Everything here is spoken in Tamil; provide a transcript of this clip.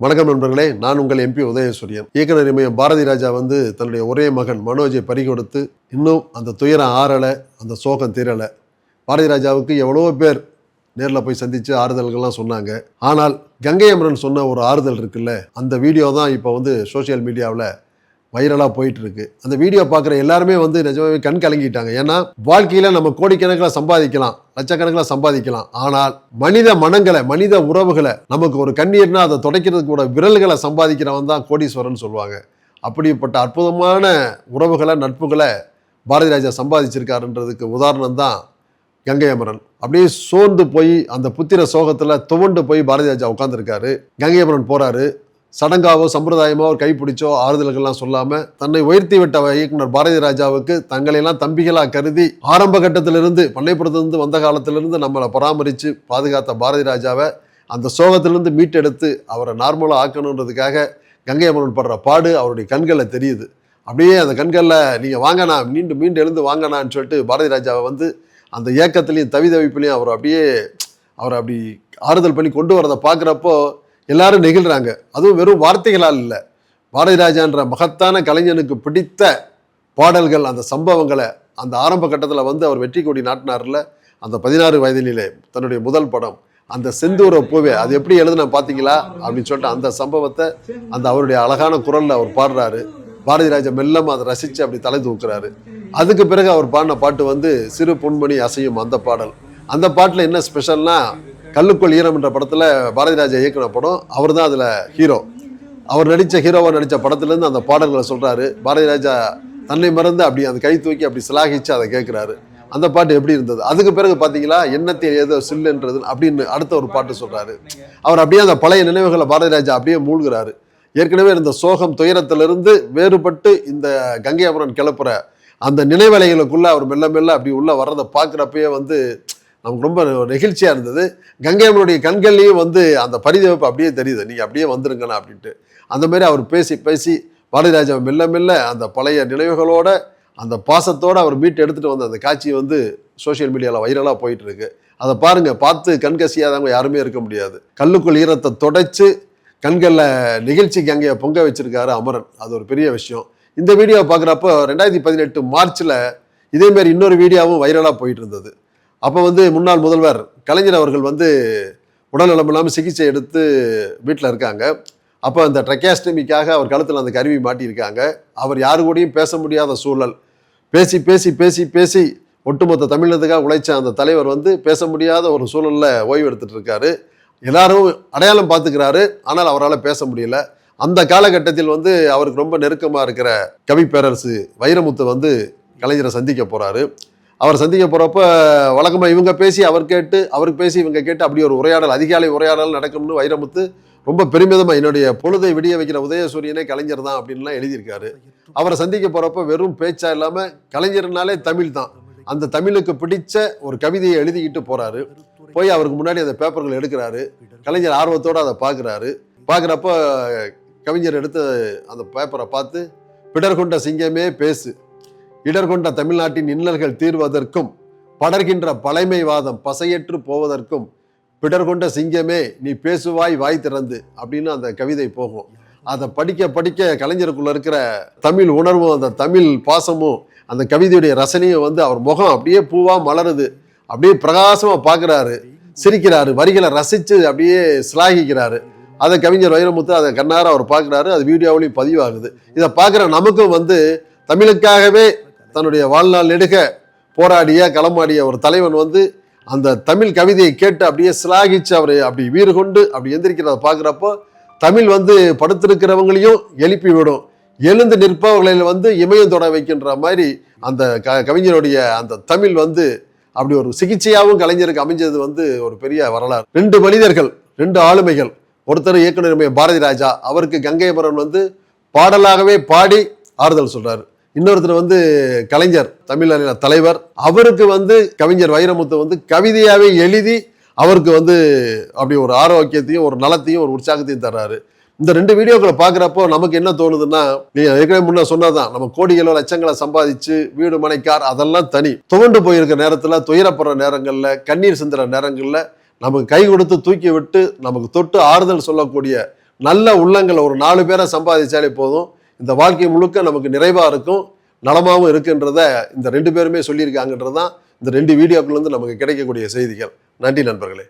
வணக்கம் நண்பர்களே, நான் உங்கள் எம்பி உதயசூரியன். இயக்குனர் இமயம் பாரதி ராஜா தன்னுடைய ஒரே மகன் மனோஜை பறிகொடுத்து இன்னும் அந்த துயரம் ஆறலை, அந்த சோகம் தீரலை. பாரதி ராஜாவுக்கு எவ்வளோ பேர் நேரில் போய் சந்தித்து ஆறுதல்கள்லாம் சொன்னாங்க. ஆனால் கங்கை அமரன் சொன்ன ஒரு ஆறுதல் இருக்குல்ல, அந்த வீடியோ தான் இப்போ சோஷியல் மீடியாவில் வைரலாக போயிட்டு இருக்கு. அந்த வீடியோ பார்க்குற எல்லாருமே நிஜமாவே கண் கலங்கிட்டாங்க. ஏன்னா வாழ்க்கையில் நம்ம கோடிக்கணக்கில் சம்பாதிக்கலாம், லட்சக்கணக்கில் சம்பாதிக்கலாம். ஆனால் மனித மனங்களை, மனித உறவுகளை, நமக்கு ஒரு கண்ணீர்னா அதை துடைக்கிறதுக்கு கூட விரல்களை சம்பாதிக்கிறவன் தான் கோடீஸ்வரன் சொல்லுவாங்க. அப்படிப்பட்ட அற்புதமான உறவுகளை, நட்புகளை பாரதி ராஜா சம்பாதிச்சிருக்காருன்றதுக்கு உதாரணம் தான் கங்கை அமரன். அப்படியே சோர்ந்து போய் அந்த புத்திர சோகத்தில் துவண்டு போய் பாரதி ராஜா உட்காந்துருக்காரு. கங்கை அமரன் போறாரு. சடங்காவோ சம்பிரதாயமோ அவர் கைப்பிடிச்சோ ஆறுதல்கள்லாம் சொல்லாமல் தன்னை உயர்த்தி விட்ட இயக்குனர் பாரதி ராஜாவுக்கு தங்களையெல்லாம் தம்பிகளாக கருதி ஆரம்ப கட்டத்திலிருந்து, பண்ணைப்புறத்திலிருந்து வந்த காலத்திலிருந்து நம்மளை பராமரித்து பாதுகாத்த பாரதி ராஜாவை அந்த சோகத்திலிருந்து மீட்டெடுத்து அவரை நார்மலாக ஆக்கணுன்றதுக்காக கங்கை அமரன் படுற பாடு அவருடைய கண்களில் தெரியுது. அப்படியே அந்த கண்களில் நீங்கள் வாங்கண்ணா, மீண்டு எழுந்து வாங்கண்ணான்னு சொல்லிட்டு பாரதி ராஜாவை அந்த ஏக்கத்துலேயும் தவிதவிப்புலையும் அவரை அப்படி ஆறுதல் பண்ணி கொண்டு வரதை பார்க்குறப்போ எல்லாரும் நெகிழ்றாங்க. அதுவும் வெறும் வார்த்தைகளால் இல்லை, பாரதி ராஜான்ற மகத்தான கலைஞனுக்கு பிடித்த பாடல்கள், அந்த சம்பவங்களை அந்த ஆரம்ப கட்டத்தில் அவர் வெற்றி கொடி நாட்டினார்ல, அந்த 16 வயதிலே தன்னுடைய முதல் படம் அந்த செந்தூர பூவே, அது எப்படி எழுதுன பார்த்தீங்களா அப்படின்னு சொல்லிட்டு அந்த சம்பவத்தை அந்த அவருடைய அழகான குரலில் அவர் பாடுறாரு. பாரதி ராஜா மெல்லம் அதை ரசித்து அப்படி தலை தூக்குறாரு. அதுக்கு பிறகு அவர் பாடின பாட்டு சிறு பொன்மணி அசையும் அந்த பாடல். அந்த பாட்டில் என்ன ஸ்பெஷல்னா, கல்லுக்குள் ஈரம் என்ற படத்தில் பாரதி ராஜா இயக்குன படம், அவர் தான் அதில் ஹீரோ. அவர் ஹீரோவாக நடித்த படத்துலேருந்து அந்த பாடல்களை சொல்கிறாரு. பாரதி ராஜா தன்னை மறந்து அப்படி அந்த கை தூக்கி அப்படி சிலாகிச்சு அதை கேட்குறாரு. அந்த பாட்டு எப்படி இருந்தது. அதுக்கு பிறகு பார்த்தீங்களா, எண்ணத்தில் ஏதோ சில்லுன்றது அப்படின்னு அடுத்த ஒரு பாட்டு சொல்கிறாரு. அவர் அப்படியே அந்த பழைய நினைவுகளை பாரதி ராஜா அப்படியே மூழ்கிறாரு. ஏற்கனவே இந்த சோகம் துயரத்திலிருந்து வேறுபட்டு இந்த கங்கை அமரன் கிளப்புற அந்த நினைவலைகளுக்குள்ளே அவர் மெல்ல மெல்ல அப்படி உள்ளே வர்றதை பார்க்குறப்பயே நமக்கு ரொம்ப நெகிழ்ச்சியாக இருந்தது. கங்கை அமரனுடைய கண்கள்லேயும் அந்த பரிதவிப்பு அப்படியே தெரியுது, நீங்கள் அப்படியே வந்துருங்கண்ணா அப்படின்ட்டு. அந்த மாதிரி அவர் பேசி பேசி பாரதி ராஜா மெல்ல மெல்ல அந்த பழைய நினைவுகளோட அந்த பாசத்தோடு அவர் மீட்டு எடுத்துகிட்டு வந்த அந்த காட்சி சோஷியல் மீடியாவில் வைரலாக போயிட்டு இருக்கு. அதை பாருங்கள், பார்த்து கண்கசியாதவங்க யாருமே இருக்க முடியாது. கல்லுக்குள் ஈரத்தை தொடச்சு கண்களில் நிகழ்ச்சி கங்கையை பொங்க வச்சிருக்காரு அமரன். அது ஒரு பெரிய விஷயம். இந்த வீடியோவை பார்க்குறப்போ 2018 மார்ச்சில் இதேமாரி இன்னொரு வீடியோவும் வைரலாக போயிட்டு இருந்தது. அப்போ முன்னாள் முதல்வர் கலைஞர் அவர்கள் உடல்நலம் இல்லாமல் சிகிச்சை எடுத்து வீட்டில் இருக்காங்க. அப்போ அந்த ட்ரெக்காஸ்டமிக்காக அவர் கழுத்தில் அந்த கருவி மாட்டியிருக்காங்க. அவர் யாரு கூடயும் பேச முடியாத சூழல். பேசி பேசி பேசி பேசி ஒட்டுமொத்த தமிழகத்துக்காக உழைச்ச அந்த தலைவர் பேச முடியாத ஒரு சூழலில் ஓய்வு எடுத்துகிட்டு இருக்காரு. எல்லாரும் அடையாளம் பார்த்துக்கிறாரு, ஆனால் அவரால் பேச முடியல. அந்த காலகட்டத்தில் அவருக்கு ரொம்ப நெருக்கமாக இருக்கிற கவி பேரரசு வைரமுத்து கலைஞரை சந்திக்க போகிறாரு. அவர் சந்திக்க போகிறப்ப வழக்கமாக இவங்க பேசி அவர் கேட்டு, அவருக்கு பேசி இவங்க கேட்டு, அப்படி ஒரு உரையாடல், அதிகாலை உரையாடல் நடக்கும்னு வைரமுத்து ரொம்ப பெருமிதமாக என்னுடைய பொழுதை விடிய வைக்கிற உதயசூரியனே கலைஞர் தான் அப்படின்லாம் எழுதியிருக்காரு. அவரை சந்திக்க போகிறப்ப வெறும் பேச்சா இல்லாமல் கலைஞர்னாலே தமிழ் தான், அந்த தமிழுக்கு பிடிச்ச ஒரு கவிதையை எழுதிக்கிட்டு போகிறாரு. போய் அவருக்கு முன்னாடி அந்த பேப்பர்கள் எடுக்கிறாரு. கலைஞர் ஆர்வத்தோடு அதை பார்க்குறப்ப கவிஞர் எடுத்து அந்த பேப்பரை பார்த்து, பிடர் கொண்ட சிங்கமே பேசு, இடர் கொண்ட தமிழ்நாட்டின் இன்னல்கள் தீர்வதற்கும் படர்கின்ற பழைமைவாதம் பசையற்று போவதற்கும் பிடர் கொண்ட சிங்கமே நீ பேசுவாய் வாய் திறந்து அப்படின்னு அந்த கவிதை போகும். அதை படிக்க படிக்க கலைஞருக்குள்ள இருக்கிற தமிழ் உணர்வும் அந்த தமிழ் பாசமும் அந்த கவிதையுடைய ரசனையும் அவர் முகம் அப்படியே பூவா மலருது. அப்படியே பிரகாசமாக பார்க்குறாரு, சிரிக்கிறாரு, வரிகளை ரசித்து அப்படியே சிலாகிக்கிறாரு. அதை கவிஞர் வைரமுத்து அதை கண்ணார அவர் பார்க்குறாரு. அது வீடியோவிலையும் பதிவாகுது. இதை பார்க்குற நமக்கும் தமிழுக்காகவே தன்னுடைய வாழ்நாள் நெடுக போராடிய களமாடிய ஒரு தலைவன் அந்த தமிழ் கவிதையை கேட்டு அப்படியே சிலாகிச்சு அவர் அப்படி வீறு கொண்டு அப்படி எந்திரிக்கிறத பார்க்குறப்போ தமிழ் படுத்திருக்கிறவங்களையும் எழுப்பி விடும், எழுந்து நிற்பவர்களில் இமயம் தொட வைக்கின்ற மாதிரி அந்த கவிஞருடைய அந்த தமிழ் அப்படி ஒரு சிகிச்சையாகவும் கலைஞருக்கு அமைஞ்சது ஒரு பெரிய வரலாறு. 2 மனிதர்கள், 2 ஆளுமைகள். ஒருத்தர் இயக்குனர் பாரதி ராஜா, அவருக்கு கங்கை அமரன் பாடலாகவே பாடி ஆறுதல் சொல்றாரு. இன்னொருத்தர் கலைஞர், தமிழ் தலைவர், அவருக்கு கவிஞர் வைரமுத்து கவிதையாவே எழுதி அவருக்கு அப்படி ஒரு ஆரோக்கியத்தையும் ஒரு நலத்தையும் ஒரு உற்சாகத்தையும் தர்றாரு. இந்த 2 வீடியோக்களை பார்க்குறப்போ நமக்கு என்ன தோணுதுன்னா, நீங்க ஏற்கனவே முன்ன சொன்னதான், நம்ம கோடிகளோ லட்சங்களை சம்பாதிச்சு வீடு மனைக்கார் அதெல்லாம் தனி. துவண்டு போயிருக்கிற நேரத்தில், துயரப்படுற நேரங்களில், கண்ணீர் சிந்துற நேரங்களில் நமக்கு கை கொடுத்து தூக்கி விட்டு நமக்கு தொட்டு ஆறுதல் சொல்லக்கூடிய நல்ல உள்ளங்களை ஒரு 4 பேரை சம்பாதிச்சாலே போதும், இந்த வாழ்க்கை முழுக்க நமக்கு நிறைவாக இருக்கும், நலமாகவும் இருக்குன்றத இந்த 2 பேருமே சொல்லியிருக்காங்கன்றது தான் இந்த 2 வீடியோக்குள்ள இருந்து நமக்கு கிடைக்கக்கூடிய செய்திகள். நன்றி நண்பர்களே.